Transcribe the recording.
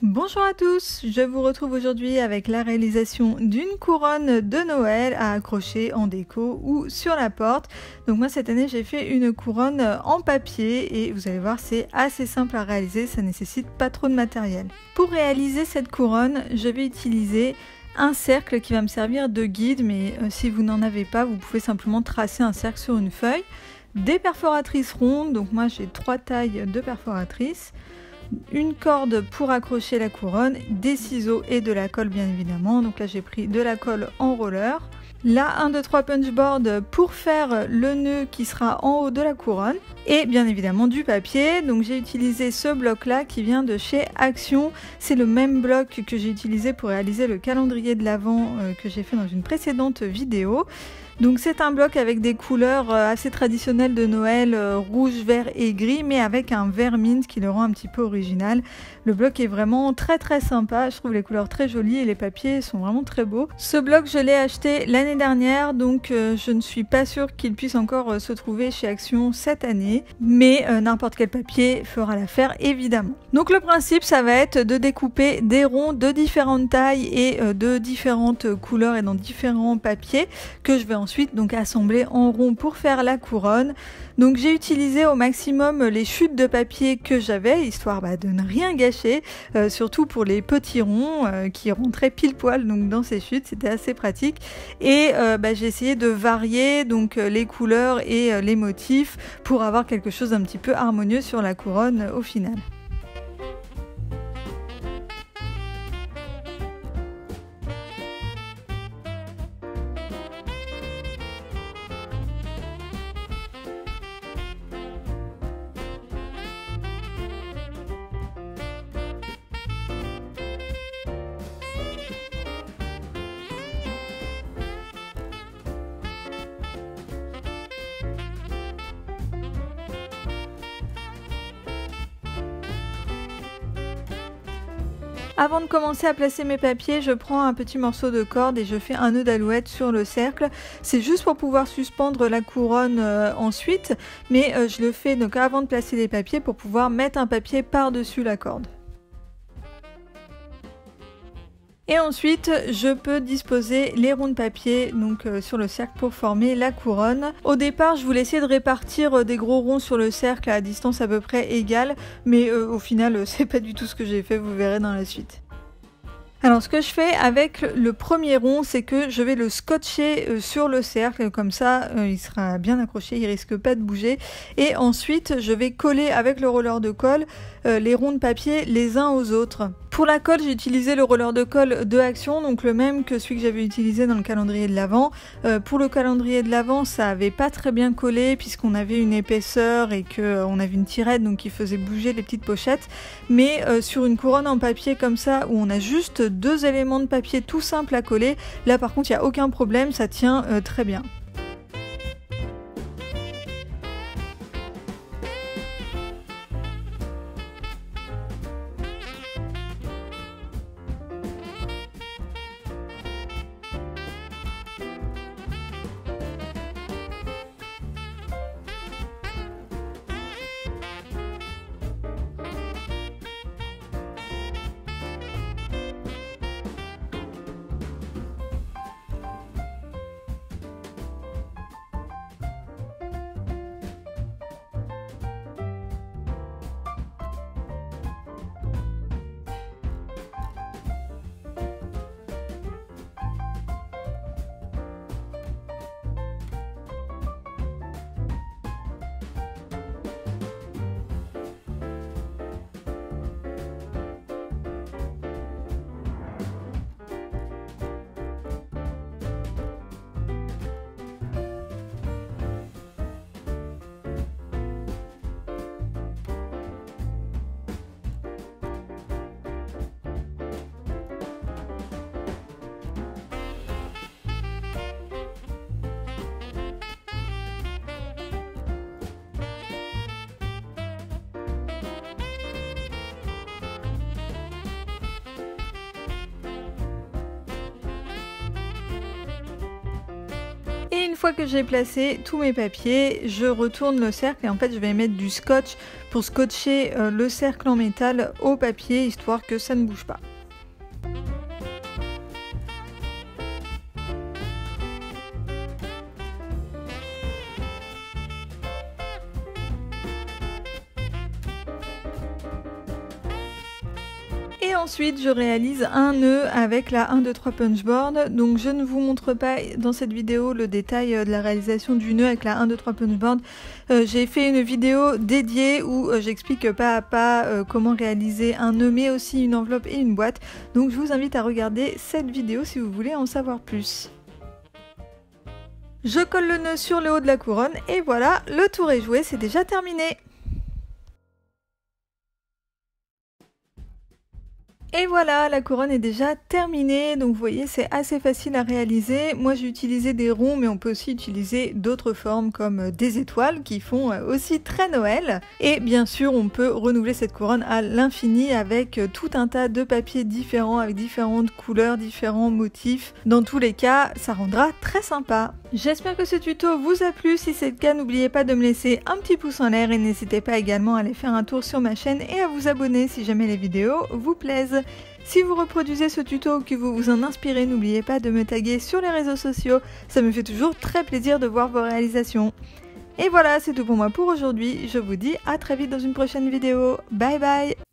Bonjour à tous, je vous retrouve aujourd'hui avec la réalisation d'une couronne de Noël à accrocher en déco ou sur la porte. Donc moi cette année j'ai fait une couronne en papier et vous allez voir c'est assez simple à réaliser, ça nécessite pas trop de matériel. Pour réaliser cette couronne, je vais utiliser un cercle qui va me servir de guide, mais si vous n'en avez pas, vous pouvez simplement tracer un cercle sur une feuille. Des perforatrices rondes, donc moi j'ai 3 tailles de perforatrices. Une corde pour accrocher la couronne, des ciseaux et de la colle bien évidemment. Donc là j'ai pris de la colle en roller. Là 1, 2, 3 punch board pour faire le nœud qui sera en haut de la couronne. Et bien évidemment du papier. Donc j'ai utilisé ce bloc là qui vient de chez Action. C'est le même bloc que j'ai utilisé pour réaliser le calendrier de l'Avent que j'ai fait dans une précédente vidéo. Donc c'est un bloc avec des couleurs assez traditionnelles de Noël, rouge, vert et gris, mais avec un vert mint qui le rend un petit peu original. Le bloc est vraiment très sympa, je trouve les couleurs très jolies et les papiers sont vraiment très beaux. Ce bloc je l'ai acheté l'année dernière, donc je ne suis pas sûre qu'il puisse encore se trouver chez Action cette année, mais n'importe quel papier fera l'affaire évidemment. Donc le principe ça va être de découper des ronds de différentes tailles et de différentes couleurs et dans différents papiers que je vais ensuite donc assembler en rond pour faire la couronne. Donc j'ai utilisé au maximum les chutes de papier que j'avais, histoire de ne rien gâcher, surtout pour les petits ronds qui rentraient pile poil donc dans ces chutes, c'était assez pratique. Et j'ai essayé de varier donc les couleurs et les motifs pour avoir quelque chose d'un petit peu harmonieux sur la couronne au final. Avant de commencer à placer mes papiers, je prends un petit morceau de corde et je fais un nœud d'alouette sur le cercle. C'est juste pour pouvoir suspendre la couronne ensuite, mais je le fais donc avant de placer les papiers pour pouvoir mettre un papier par-dessus la corde. Et ensuite, je peux disposer les ronds de papier donc sur le cercle pour former la couronne. Au départ, je voulais essayer de répartir des gros ronds sur le cercle à distance à peu près égale, mais au final, c'est pas du tout ce que j'ai fait, vous verrez dans la suite. Alors ce que je fais avec le premier rond, c'est que je vais le scotcher sur le cercle, comme ça il sera bien accroché, il risque pas de bouger. Et ensuite je vais coller avec le roller de colle les ronds de papier les uns aux autres. Pour la colle, j'ai utilisé le roller de colle de Action, donc le même que celui que j'avais utilisé dans le calendrier de l'Avent. Pour le calendrier de l'Avent, ça avait pas très bien collé puisqu'on avait une épaisseur et qu'on avait une tirette donc qui faisait bouger les petites pochettes. Mais sur une couronne en papier comme ça, où on a juste 2 éléments de papier tout simples à coller, là par contre il n'y a aucun problème, ça tient très bien. une fois que j'ai placé tous mes papiers, je retourne le cercle et en fait je vais mettre du scotch pour scotcher le cercle en métal au papier histoire que ça ne bouge pas. Et ensuite je réalise un nœud avec la 1, 2, 3 punch board. Donc je ne vous montre pas dans cette vidéo le détail de la réalisation du nœud avec la 1, 2, 3 punch board. J'ai fait une vidéo dédiée où j'explique pas à pas comment réaliser un nœud mais aussi une enveloppe et une boîte. Donc je vous invite à regarder cette vidéo si vous voulez en savoir plus. Je colle le nœud sur le haut de la couronne et voilà, le tour est joué, c'est déjà terminé. Et voilà, la couronne est déjà terminée, donc vous voyez c'est assez facile à réaliser. Moi j'ai utilisé des ronds mais on peut aussi utiliser d'autres formes comme des étoiles qui font aussi très Noël. Et bien sûr on peut renouveler cette couronne à l'infini avec tout un tas de papiers différents avec différentes couleurs, différents motifs. Dans tous les cas ça rendra très sympa. J'espère que ce tuto vous a plu, si c'est le cas n'oubliez pas de me laisser un petit pouce en l'air et n'hésitez pas également à aller faire un tour sur ma chaîne et à vous abonner si jamais les vidéos vous plaisent. Si vous reproduisez ce tuto ou que vous vous en inspirez, n'oubliez pas de me taguer sur les réseaux sociaux, ça me fait toujours très plaisir de voir vos réalisations. Et voilà, c'est tout pour moi pour aujourd'hui, je vous dis à très vite dans une prochaine vidéo, bye bye.